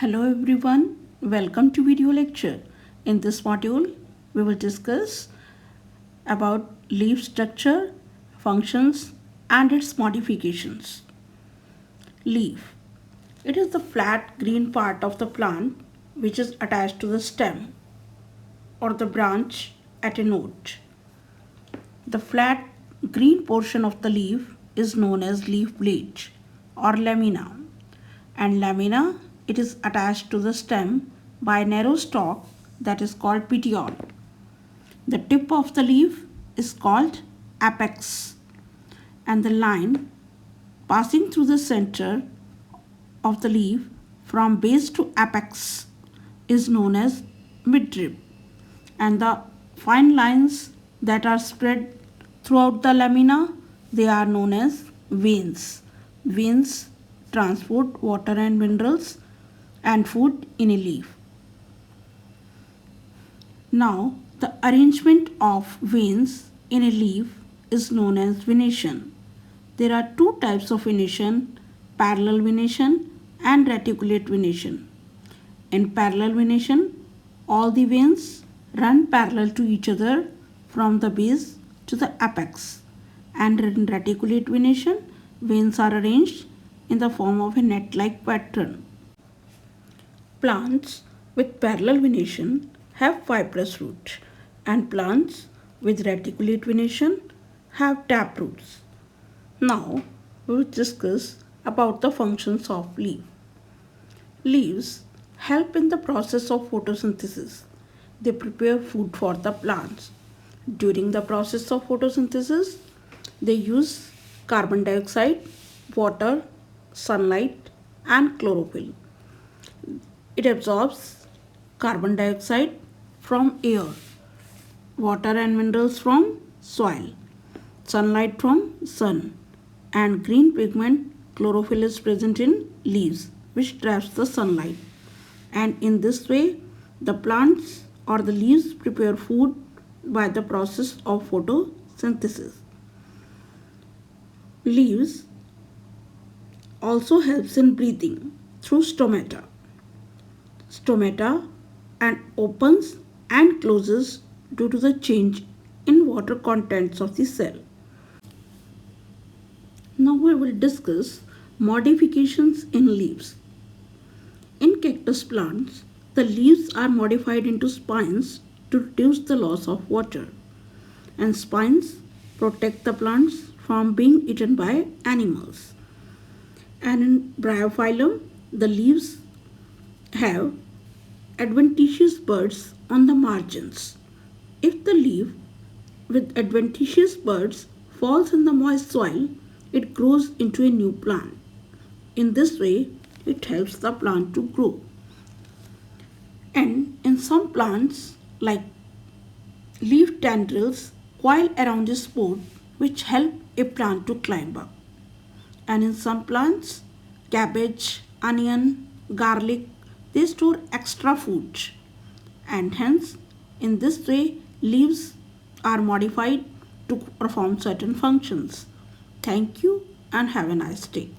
Hello everyone, welcome to video lecture. In this module, we will discuss about leaf structure, functions and its modifications. Leaf. It is the flat green part of the plant which is attached to the stem or the branch at a node. The flat green portion of the leaf is known as leaf blade or lamina, and lamina it is attached to the stem by a narrow stalk that is called petiole. The tip of the leaf is called apex, and the line passing through the center of the leaf from base to apex is known as midrib, and the fine lines that are spread throughout the lamina, they are known as veins. Veins transport water and minerals and food in a leaf. Now, the arrangement of veins in a leaf is known as venation. There are two types of venation, parallel venation and reticulate venation. In parallel venation, all the veins run parallel to each other from the base to the apex, and in reticulate venation, veins are arranged in the form of a net-like pattern. Plants with parallel venation have fibrous roots, and plants with reticulate venation have tap roots. Now we will discuss about the functions of leaf. Leaves help in the process of photosynthesis. They prepare food for the plants. During the process of photosynthesis, they use carbon dioxide, water, sunlight and chlorophyll. It absorbs carbon dioxide from air, water and minerals from soil, sunlight from sun, and green pigment chlorophyll is present in leaves which traps the sunlight. And in this way, the plants or the leaves prepare food by the process of photosynthesis. Leaves also helps in breathing through stomata. Stomata and opens and closes due to the change in water contents of the cell. Now we will discuss modifications in leaves. In cactus plants, the leaves are modified into spines to reduce the loss of water, and spines protect the plants from being eaten by animals. And in Bryophyllum, the leaves have adventitious buds on the margins. If the leaf with adventitious buds falls in the moist soil, it grows into a new plant. In this way, it helps the plant to grow. And in some plants, like leaf tendrils, coil around a spore which help a plant to climb up. And in some plants, cabbage, onion, garlic, they store extra food, and hence in this way leaves are modified to perform certain functions. Thank you and have a nice day.